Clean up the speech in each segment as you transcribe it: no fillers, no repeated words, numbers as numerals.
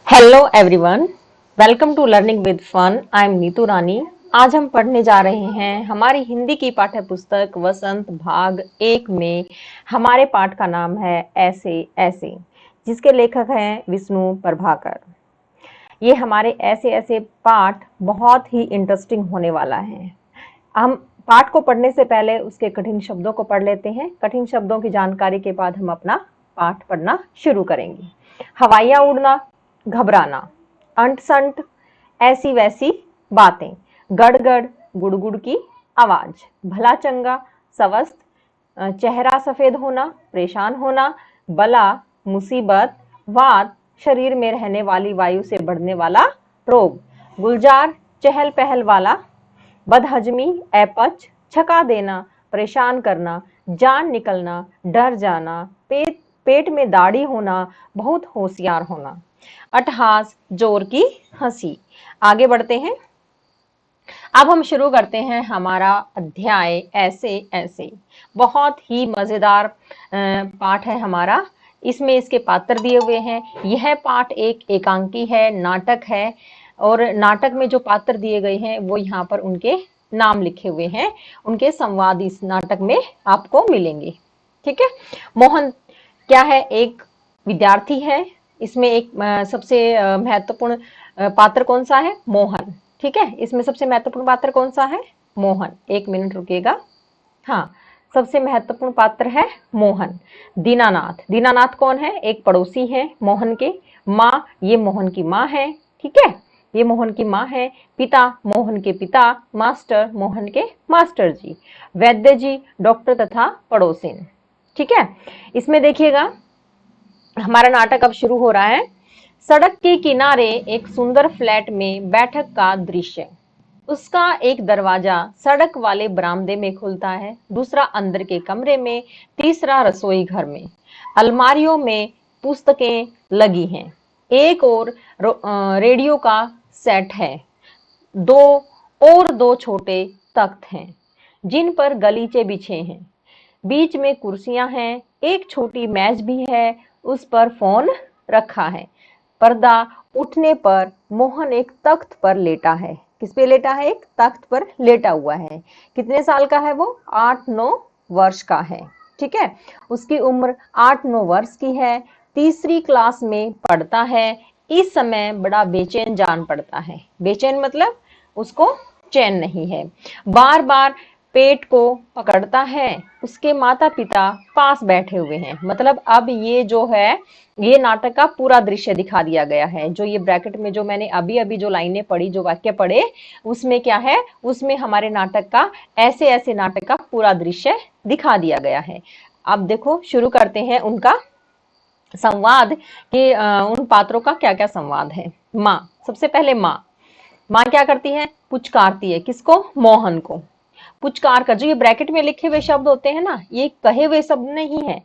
Hello everyone, welcome to learning with fun. I am Neetu Rani. आज हम पढ़ने जा रहे हैं हमारी हिंदी की पाठ्य पुस्तक वसंत भाग 1 में। हमारे पाठ का नाम है ऐसे ऐसे, जिसके लेखक हैं विष्णु प्रभाकर। ये हमारे ऐसे ऐसे पाठ बहुत ही इंटरेस्टिंग होने वाला है। हम पाठ को पढ़ने से पहले उसके कठिन शब्दों को पढ़ लेते हैं। कठिन शब्दों की जानकारी के बाद हम अपना पाठ पढ़ना शुरू करेंगे। हवाइयां उड़ना, घबराना, अंट संट, ऐसी वैसी बातें, गड़गड़, गुड़गुड़ की आवाज, भला चंगा, स्वस्थ, चेहरा सफेद होना, परेशान होना, बला, मुसीबत, वात, शरीर में रहने वाली वायु से बढ़ने वाला रोग, गुलजार, चहल पहल वाला, बदहजमी, अपच, छका देना, परेशान करना, जान निकलना, डर जाना, पेट में दाढ़ी होना, बहुत होशियार होना, अट्टहास, जोर की हंसी। आगे बढ़ते हैं। अब हम शुरू करते हैं हमारा अध्याय ऐसे ऐसे। बहुत ही मजेदार पाठ है हमारा। इसमें इसके पात्र दिए हुए हैं। यह पाठ एक एकांकी है, नाटक है, और नाटक में जो पात्र दिए गए हैं वो यहाँ पर उनके नाम लिखे हुए हैं। उनके संवाद इस नाटक में आपको मिलेंगे। ठीक है। मोहन क्या है? एक विद्यार्थी है। इसमें एक सबसे महत्वपूर्ण पात्र कौन सा है? मोहन। ठीक है। इसमें सबसे महत्वपूर्ण पात्र कौन सा है? मोहन। एक मिनट रुकिएगा। हाँ, सबसे महत्वपूर्ण पात्र है मोहन। दीनानाथ, दीनानाथ कौन है? एक पड़ोसी है मोहन के। माँ, ये मोहन की माँ है। ठीक है, ये मोहन की माँ है। पिता, मोहन के पिता। मास्टर, मोहन के मास्टर जी। वैद्य जी, डॉक्टर तथा पड़ोसिन। ठीक है। इसमें देखिएगा, हमारा नाटक अब शुरू हो रहा है। सड़क के किनारे एक सुंदर फ्लैट में बैठक का दृश्य। उसका एक दरवाजा सड़क वाले बरामदे में खुलता है, दूसरा अंदर के कमरे में, तीसरा रसोई घर में। अलमारियों में पुस्तकें लगी हैं। एक और रेडियो का सेट है। दो छोटे तख्त हैं जिन पर गलीचे बिछे हैं। बीच में कुर्सियां हैं। एक छोटी मेज भी है, उस पर फोन रखा है। पर्दा उठने पर मोहन एक तख्त पर लेटा है। किस पे लेटा है? एक तख्त पर लेटा हुआ है। कितने साल का है वो? 8-9 वर्ष का है। ठीक है। उसकी उम्र 8-9 वर्ष की है। तीसरी क्लास में पढ़ता है। इस समय बड़ा बेचैन जान पड़ता है। बेचैन मतलब उसको चैन नहीं है। बार बार पेट को पकड़ता है। उसके माता पिता पास बैठे हुए हैं। मतलब अब ये जो है, ये नाटक का पूरा दृश्य दिखा दिया गया है। जो ये ब्रैकेट में जो मैंने अभी अभी जो लाइनें पढ़ी, जो वाक्य पढ़े, उसमें क्या है? उसमें हमारे नाटक का, ऐसे ऐसे नाटक का पूरा दृश्य दिखा दिया गया है। अब देखो, शुरू करते हैं उनका संवाद कि उन पात्रों का क्या क्या संवाद है। माँ, सबसे पहले माँ। माँ क्या करती है? पुचकारती है। किसको? मोहन को। पुचकार कर, जो ये ब्रैकेट में लिखे हुए शब्द होते हैं ना, ये कहे हुए शब्द नहीं है।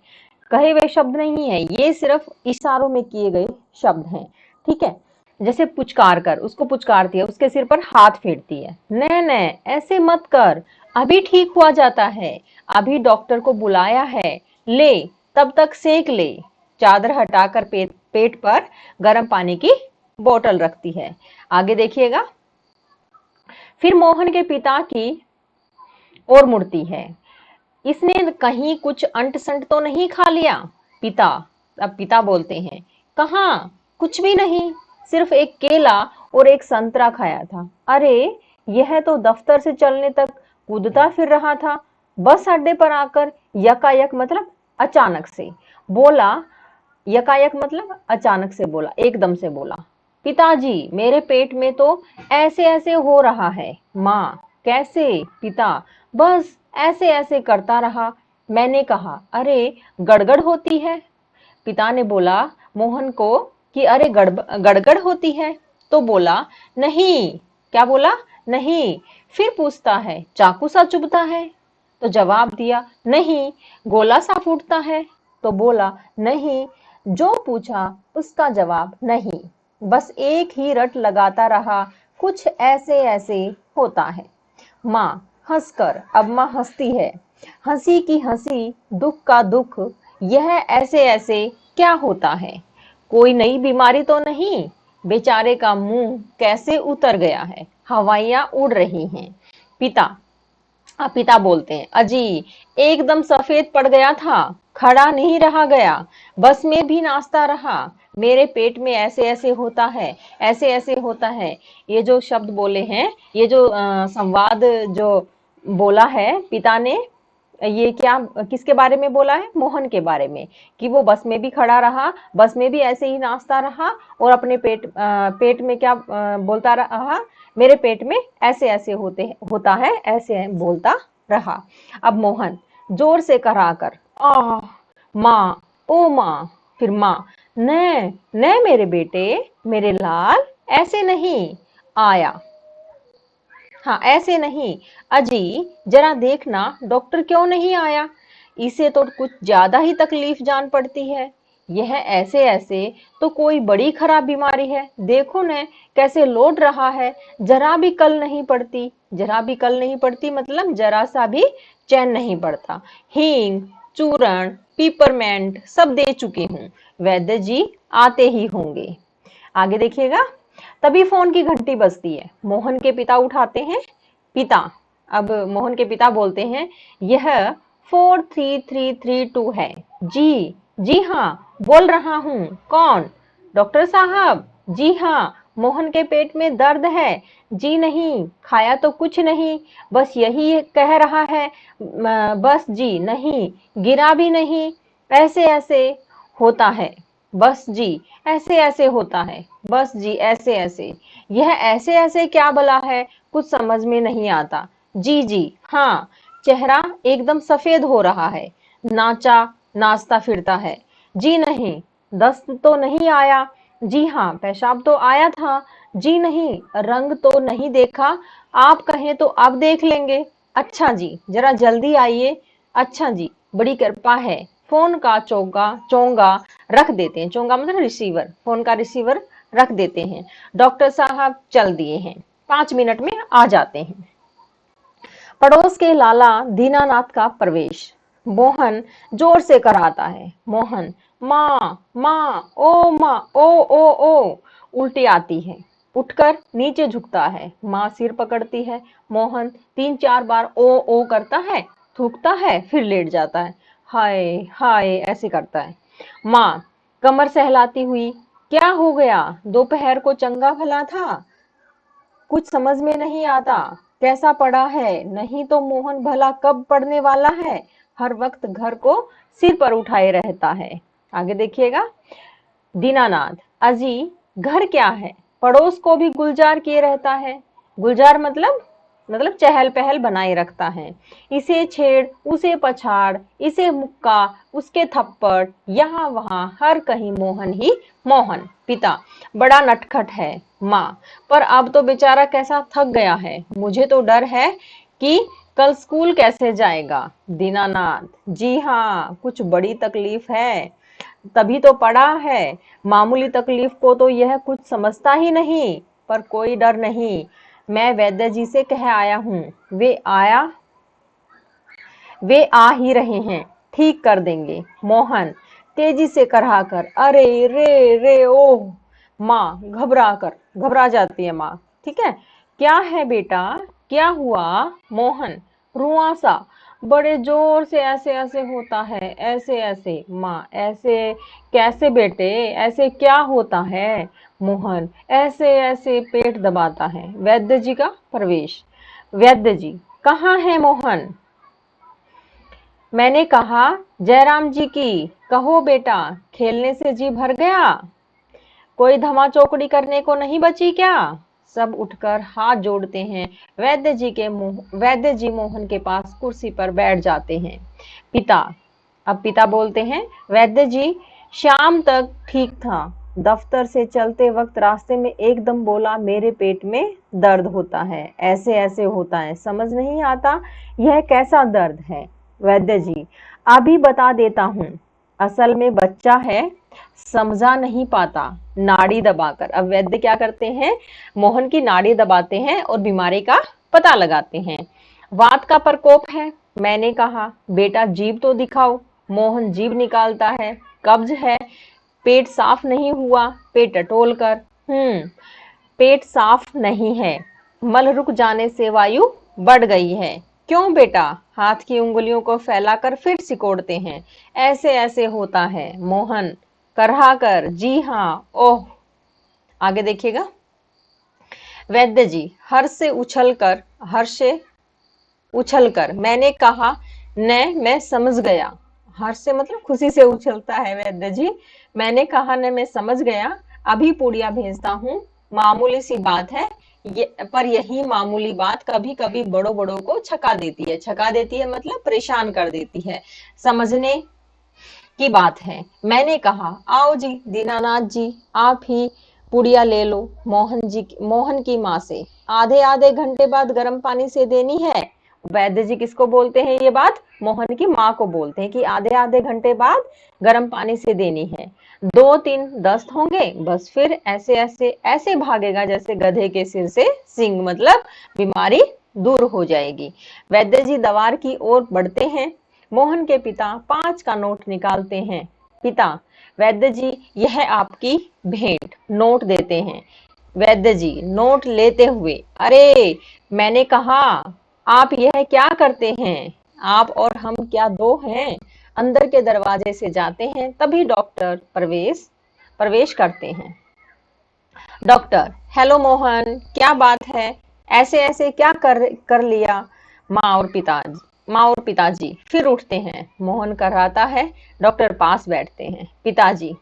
कहे हुए शब्द नहीं है, ये सिर्फ इशारों में किए गए शब्द हैं। ठीक है। जैसे पुचकार कर, उसको पुचकारती है, उसके सिर पर हाथ फेरती है। नहीं नहीं, ऐसे मत कर, अभी ठीक हुआ जाता है, अभी डॉक्टर को बुलाया है, ले, तब तक सेक ले। चादर हटाकर पेट पर गर्म पानी की बोतल रखती है। आगे देखिएगा। फिर मोहन के पिता की ओर मुड़ती है। इसने कहीं कुछ अंट संट तो नहीं खा लिया? पिता, अब पिता बोलते हैं, कहाँ, कुछ भी नहीं, सिर्फ एक केला और एक संतरा खाया था। अरे, यह तो दफ्तर से चलने तक कूदता फिर रहा था, बस अड्डे पर आकर यकायक, मतलब अचानक से बोला। यकायक मतलब अचानक से बोला, एकदम से बोला, पिताजी, मेरे पेट में तो ऐसे ऐसे हो रहा है। माँ, कैसे? पिता, बस ऐसे ऐसे करता रहा। मैंने कहा, अरे गड़गड़ होती है। पिता ने बोला मोहन को कि अरे गड़गड़ होती है, तो बोला नहीं। क्या बोला? नहीं। फिर पूछता है, चाकू सा चुभता है? तो जवाब दिया, नहीं। गोला सा फूटता है? तो बोला, नहीं। जो पूछा उसका जवाब नहीं। बस एक ही रट लगाता रहा, कुछ ऐसे ऐसे होता है। माँ हंसकर, अब माँ हंसती है। हंसी की हंसी, दुख का दुख, यह ऐसे ऐसे क्या होता है? कोई नई बीमारी तो नहीं? बेचारे का मुंह कैसे उतर गया है, हवाइयां उड़ रही हैं। पिता बोलते हैं, अजी एकदम सफेद पड़ गया था, खड़ा नहीं रहा गया, बस में भी नाचता रहा, मेरे पेट में ऐसे ऐसे होता है, ऐसे ऐसे होता है। ये जो शब्द बोले हैं, ये जो संवाद जो बोला है पिता ने, ये क्या किसके बारे में बोला है? मोहन के बारे में, कि वो बस में भी खड़ा रहा, बस में भी ऐसे ही नाचता रहा, और अपने पेट में क्या बोलता रहा, मेरे पेट में ऐसे ऐसे होता है, ऐसे बोलता रहा। अब मोहन जोर से कराकर, आ माँ, ओ माँ, फिर माँ, न न मेरे बेटे, मेरे लाल, ऐसे नहीं आया, हाँ ऐसे नहीं, अजी जरा देखना डॉक्टर क्यों नहीं आया, इसे तो कुछ ज्यादा ही तकलीफ जान पड़ती है, यह ऐसे ऐसे तो कोई बड़ी खराब बीमारी है, देखो न कैसे लौट रहा है, जरा भी कल नहीं पड़ती, जरा भी कल नहीं पड़ती मतलब जरा सा भी चैन नहीं पड़ता, हींग, चूरण, पीपरमेंट सब दे चुकी हूँ, वैद्य जी आते ही होंगे। आगे देखिएगा। तभी फोन की घंटी बजती है, मोहन के पिता उठाते हैं। पिता अब मोहन के पिता बोलते हैं, यह 4333 है। जी जी हाँ, बोल रहा हूँ, कौन? डॉक्टर साहब। जी हाँ, मोहन के पेट में दर्द है। जी नहीं, खाया तो कुछ नहीं, बस यही कह रहा है, बस जी नहीं, गिरा भी नहीं, ऐसे ऐसे होता है, बस जी ऐसे ऐसे होता है, बस जी ऐसे ऐसे, यह ऐसे ऐसे क्या भला है, कुछ समझ में नहीं आता। जी जी हाँ, चेहरा एकदम सफेद हो रहा है, नाचा नाचता फिरता है। जी नहीं, दस्त तो नहीं आया। जी हाँ, पेशाब तो आया था। जी नहीं, रंग तो नहीं देखा, आप कहें तो अब देख लेंगे। अच्छा जी, जरा जल्दी आइए। अच्छा जी, बड़ी कृपा है। फोन का चोंगा रख देते हैं, चोंगा मतलब रिसीवर, फोन का रिसीवर रख देते हैं। डॉक्टर साहब चल दिए हैं, 5 मिनट में आ जाते हैं। पड़ोस के लाला दीनानाथ का प्रवेश। मोहन जोर से कराता है, मोहन, माँ माँ, ओ माँ, ओ उल्टी आती है, उठकर नीचे झुकता है, माँ सिर पकड़ती है, मोहन 3-4 बार ओ करता है, थूकता है, फिर लेट जाता है, हाय हाय ऐसे करता है। माँ कमर सहलाती हुई, क्या हो गया, दोपहर को चंगा भला था, कुछ समझ में नहीं आता, कैसा पड़ा है, नहीं तो मोहन भला कब पड़ने वाला है, हर वक्त घर को सिर पर उठाए रहता है। आगे देखिएगा। दीनानाथ, अजी घर क्या है, पड़ोस को भी गुलजार किए रहता है, गुलजार मतलब चहल पहल बनाए रखता है, इसे छेड़ उसे पछाड़, इसे मुक्का उसके थप्पड़, यहाँ वहां हर कहीं मोहन ही मोहन। पिता, बड़ा नटखट है। माँ, पर अब तो बेचारा कैसा थक गया है, मुझे तो डर है कि कल स्कूल कैसे जाएगा। दीनानाथ, जी हाँ, कुछ बड़ी तकलीफ है, तभी तो पड़ा है, मामूली तकलीफ को तो यह कुछ समझता ही नहीं, पर कोई डर नहीं, मैं वैद्य जी से कह आया हूँ, वे आ ही रहे हैं, ठीक कर देंगे। मोहन तेजी से कराह कर, अरे रे रे ओह। माँ घबरा जाती है माँ, ठीक है, क्या है बेटा, क्या हुआ? मोहन रुआ सा, बड़े जोर से ऐसे ऐसे होता है, ऐसे ऐसे। माँ, ऐसे कैसे बेटे, ऐसे क्या होता है? मोहन, ऐसे ऐसे पेट दबाता है। वैद्य जी का प्रवेश। वैद्य जी, कहाँ है मोहन? मैंने कहा, जयराम जी की, कहो बेटा, खेलने से जी भर गया, कोई धमा चौकड़ी करने को नहीं बची क्या? सब उठकर हाथ जोड़ते हैं, वैद्य जी मोहन के पास कुर्सी पर बैठ जाते हैं। पिता अब पिता बोलते हैं, वैद्य जी शाम तक ठीक था, दफ्तर से चलते वक्त रास्ते में एकदम बोला, मेरे पेट में दर्द होता है, ऐसे ऐसे होता है, समझ नहीं आता यह कैसा दर्द है। वैद्य जी, अभी बता देता हूँ, असल में बच्चा है, समझा नहीं पाता, नाड़ी दबाकर। अब वैद्य क्या करते हैं, मोहन की नाड़ी दबाते हैं और बीमारी का पता लगाते हैं। वात का प्रकोप है। मैंने कहा, बेटा जीभ तो दिखाओ। मोहन जीभ निकालता है। कब्ज है, पेट साफ नहीं हुआ, पेट टटोल कर। हम्म, पेट साफ नहीं है, मल रुक जाने से वायु बढ़ गई है। क्यों बेटा? हाथ की उंगलियों को फैलाकर फिर सिकोड़ते हैं। ऐसे ऐसे होता है मोहन, करहा कर। जी हाँ। ओह, आगे देखिएगा। वैद्य जी हर्ष से उछलकर मैंने कहा, न मैं समझ गया। हर्ष से मतलब खुशी से उछलता है वैद्य जी। मैंने कहा, न मैं समझ गया, अभी पूड़ियां भेजता हूँ। मामूली सी बात है पर यही मामूली बात कभी कभी बड़ों बड़ों को छका देती है मतलब परेशान कर देती है। समझने की बात है। मैंने कहा, आओ जी दीनानाथ जी, आप ही पुड़िया ले लो मोहन की माँ से। आधे आधे घंटे बाद गर्म पानी से देनी है। वैद्य जी किसको बोलते हैं ये बात? मोहन की माँ को बोलते हैं कि आधे आधे घंटे बाद गर्म पानी से देनी है। 2-3 दस्त होंगे, बस फिर ऐसे ऐसे ऐसे भागेगा जैसे गधे के सिर से सींग, मतलब बीमारी दूर हो जाएगी। वैद्य जी दवार की ओर बढ़ते हैं। मोहन के पिता 5 का नोट निकालते हैं। पिता, वैद्य जी यह आपकी भेंट। नोट देते हैं। वैद्य जी नोट लेते हुए, अरे मैंने कहा, आप यह क्या करते हैं? आप और हम क्या दो हैं? अंदर के दरवाजे से जाते हैं, तभी डॉक्टर प्रवेश करते हैं। डॉक्टर, हेलो मोहन, क्या बात है? ऐसे ऐसे क्या कर लिया? माँ और पिताजी फिर उठते हैं। मोहन कराता है। डॉक्टर पास बैठते हैं। पिताजी,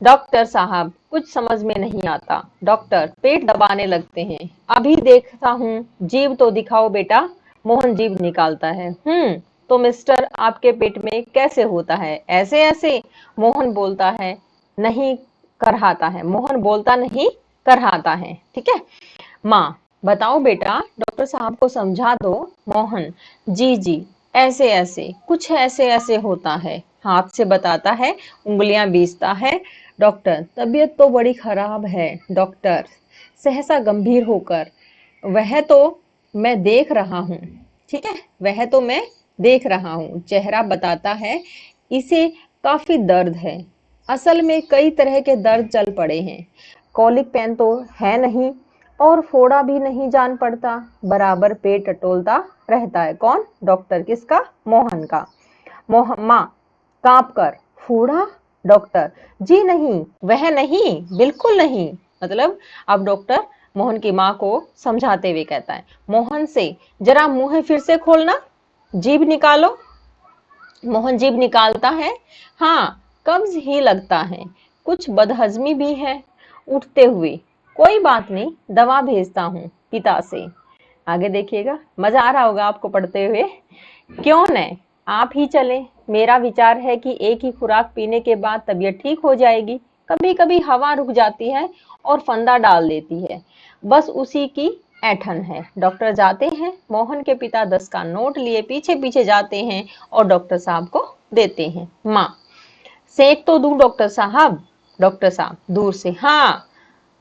डॉक्टर साहब कुछ समझ में नहीं आता। डॉक्टर पेट दबाने लगते हैं। अभी देखता हूँ, जीभ तो दिखाओ बेटा। मोहन जीभ निकालता है। तो मिस्टर आपके पेट में कैसे होता है? ऐसे ऐसे। मोहन बोलता है नहीं करहाता है। मोहन बोलता नहीं करहाता है। ठीक है। माँ, बताओ बेटा, डॉक्टर साहब को समझा दो। मोहन, जी जी, ऐसे ऐसे कुछ ऐसे ऐसे होता है। हाथ से बताता है, उंगलियां बीसता है। डॉक्टर, तबीयत तो बड़ी खराब है। डॉक्टर सहसा गंभीर होकर, वह तो मैं देख रहा हूँ। ठीक है, वह तो मैं देख रहा हूँ। चेहरा बताता है, इसे काफी दर्द है। असल में कई तरह के दर्द चल पड़े हैं। कॉलिक पेन तो है नहीं और फोड़ा भी नहीं जान पड़ता। बराबर पेट टटोलता रहता है। कौन? डॉक्टर। किसका? मोहन का। माँ कांप कर, फोड़ा? डॉक्टर, जी नहीं, वह नहीं, बिल्कुल नहीं। मतलब अब डॉक्टर मोहन की माँ को समझाते हुए कहता है, मोहन से, जरा मुंह फिर से खोलना, जीभ निकालो। मोहन जीभ निकालता है। हाँ, कब्ज ही लगता है, कुछ बदहजमी भी है। उठते हुए, कोई बात नहीं, दवा भेजता हूँ पिता से। आगे देखिएगा, मजा आ रहा होगा आपको पढ़ते हुए। क्यों न आप ही चलें? मेरा विचार है कि एक ही खुराक पीने के बाद तबीयत ठीक हो जाएगी। कभी कभी हवा रुक जाती है और फंदा डाल देती है, बस उसी की ऐठन है। डॉक्टर जाते हैं। मोहन के पिता 10 का नोट लिए पीछे पीछे जाते हैं और डॉक्टर साहब को देते हैं। माँ, सेक तो दूं डॉक्टर साहब? डॉक्टर साहब दूर से, हाँ,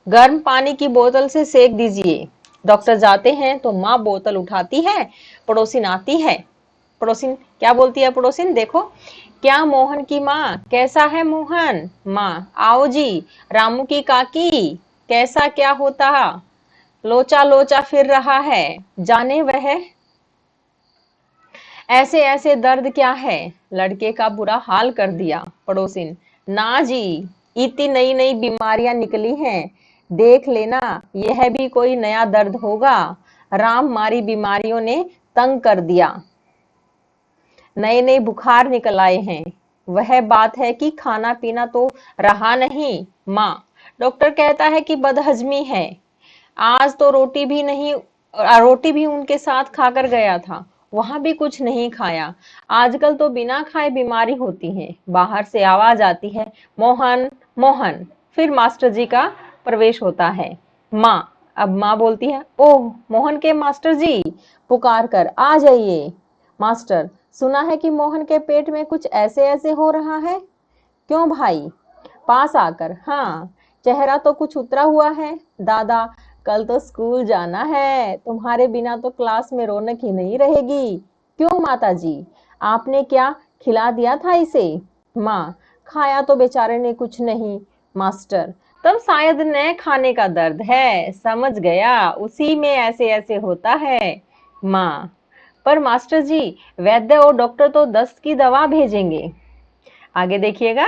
गर्म पानी की बोतल से सेक दीजिए। डॉक्टर जाते हैं तो माँ बोतल उठाती है। पड़ोसिन आती है। पड़ोसिन क्या बोलती है? पड़ोसिन, देखो क्या मोहन की माँ, कैसा है मोहन? माँ, आओ जी, रामू की काकी, कैसा क्या होता? लोचा लोचा फिर रहा है, जाने वह ऐसे ऐसे दर्द क्या है, लड़के का बुरा हाल कर दिया। पड़ोसिन, ना जी, इतनी नई नई बीमारियां निकली हैं, देख लेना, यह भी कोई नया दर्द होगा। राम मारी बीमारियों ने तंग कर दिया, नए नए बुखार निकल आए हैं। वह बात है कि खाना पीना तो रहा नहीं। माँ, डॉक्टर कहता है कि बदहजमी है। आज तो रोटी भी उनके साथ खाकर गया था, वहां भी कुछ नहीं खाया। आजकल तो बिना खाए बीमारी होती है। बाहर से आवाज आती है, मोहन मोहन। फिर मास्टर जी का प्रवेश होता है। माँ, अब माँ बोलती है, ओह मोहन के मास्टर जी, पुकार कर आ जाइए। मास्टर, सुना है कि मोहन के पेट में कुछ ऐसे ऐसे हो रहा है। क्यों भाई? पास आकर, हाँ, चेहरा तो कुछ उतरा हुआ है। दादा, कल तो स्कूल जाना है, तुम्हारे बिना तो क्लास में रौनक ही नहीं रहेगी। क्यों माता जी, आपने क्या खिला दिया था इसे? माँ, खाया तो बेचारे ने कुछ नहीं। मास्टर, तब शायद न खाने का दर्द है, समझ गया, उसी में ऐसे ऐसे होता है। माँ, पर मास्टर जी, वैद्य और डॉक्टर तो दस्त की दवा भेजेंगे। आगे देखिएगा।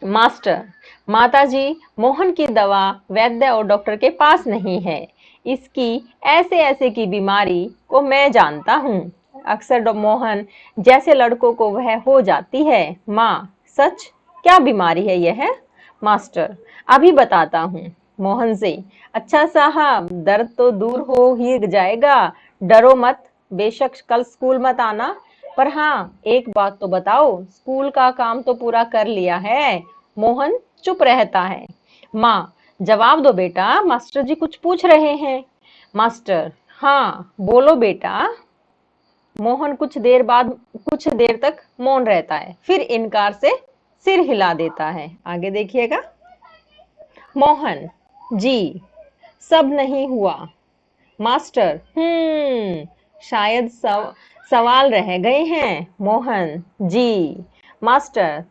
मास्टर, माताजी, मोहन की दवा वैद्य और डॉक्टर के पास नहीं है। इसकी ऐसे ऐसे की बीमारी को मैं जानता हूँ। अक्सर मोहन जैसे लड़कों को वह हो जाती है। माँ, सच? क्या बीमारी है यह? मास्टर, अभी बताता हूँ मोहन से। अच्छा साहब, दर्द तो दूर हो ही जाएगा, डरो मत। बेशक कल स्कूल मत आना, पर हाँ, एक बात तो बताओ, स्कूल का काम तो पूरा कर लिया है? मोहन चुप रहता है। माँ, जवाब दो बेटा, मास्टर जी कुछ पूछ रहे हैं। मास्टर, हाँ बोलो बेटा। मोहन कुछ देर तक मौन रहता है, फिर इनकार से सिर हिला देता है। आगे देखिएगा। मोहन, जी, सब नहीं हुआ। मास्टर, शायद सवाल रह गए हैं। मोहन, जी। मास्टर,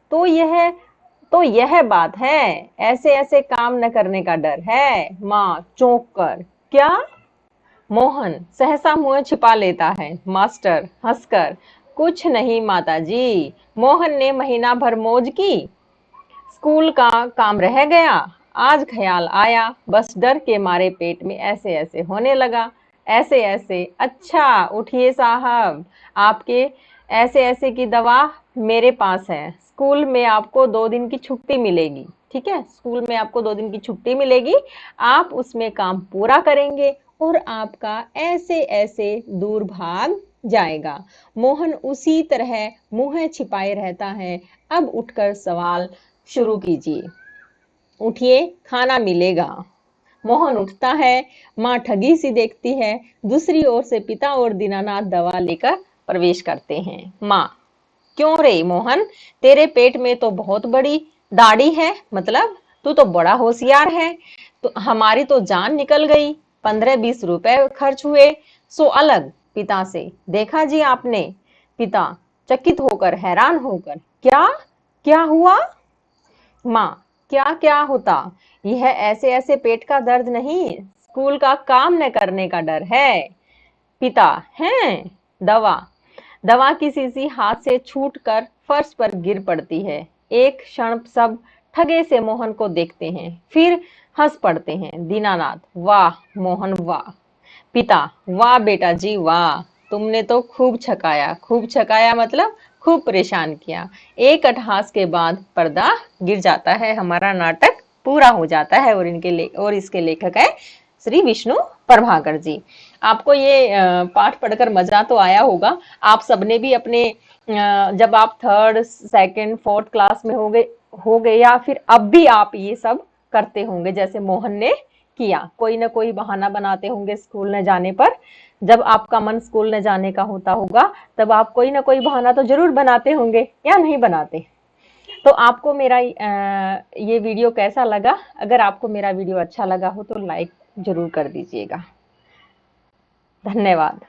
तो यह बात है, ऐसे ऐसे काम न करने का डर है। माँ चौंक कर, क्या? मोहन सहसा मुंह छिपा लेता है। मास्टर हंसकर, कुछ नहीं माताजी, मोहन ने महीना भर मौज की, स्कूल का काम रह गया, आज ख्याल आया, बस डर के मारे पेट में ऐसे ऐसे होने लगा। ऐसे ऐसे? अच्छा, उठिए साहब, आपके ऐसे ऐसे की दवा मेरे पास है। स्कूल में आपको 2 दिन की छुट्टी मिलेगी। ठीक है, स्कूल में आपको 2 दिन की छुट्टी मिलेगी, आप उसमें काम पूरा करेंगे और आपका ऐसे ऐसे दूर भाग जाएगा। मोहन उसी तरह मुंह छिपाए रहता है। अब उठकर सवाल शुरू कीजिए। उठिए, खाना मिलेगा। मोहन उठता है। माँ ठगी सी देखती है। दूसरी ओर से पिता और दीनानाथ दवा लेकर प्रवेश करते हैं। माँ, क्यों रे मोहन, तेरे पेट में तो बहुत बड़ी दाढ़ी है, मतलब तू तो बड़ा होशियार है। तो हमारी तो जान निकल गई, 15-20 रुपए खर्च हुए, सो अलग। पिता से, देखा जी आपने? पिता चकित होकर, हैरान होकर, क्या क्या हुआ? माँ, क्या क्या होता? यह ऐसे ऐसे पेट का दर्द नहीं, स्कूल का काम न करने का डर है। पिता, हैं? दवा दवा की शीशी हाथ से छूटकर फर्श पर गिर पड़ती है। एक क्षण सब ठगे से मोहन को देखते हैं, फिर हंस पड़ते हैं। दीनानाथ, वाह मोहन वाह। पिता, वाह बेटा जी वाह, तुमने तो खूब छकाया मतलब खूब परेशान किया। एक अट्टहास के बाद पर्दा गिर जाता है, हमारा नाटक पूरा हो जाता है। और इसके लेखक है श्री विष्णु प्रभाकर जी। आपको ये पाठ पढ़कर मजा तो आया होगा। आप सबने भी अपने जब आप 3rd, 2nd, 4th क्लास में हो गए या फिर अब भी आप ये सब करते होंगे, जैसे मोहन ने किया। कोई ना कोई बहाना बनाते होंगे स्कूल न जाने पर। जब आपका मन स्कूल न जाने का होता होगा, तब आप कोई ना कोई बहाना तो जरूर बनाते होंगे, या नहीं बनाते? तो आपको मेरा ये वीडियो कैसा लगा? अगर आपको मेरा वीडियो अच्छा लगा हो तो लाइक जरूर कर दीजिएगा। धन्यवाद।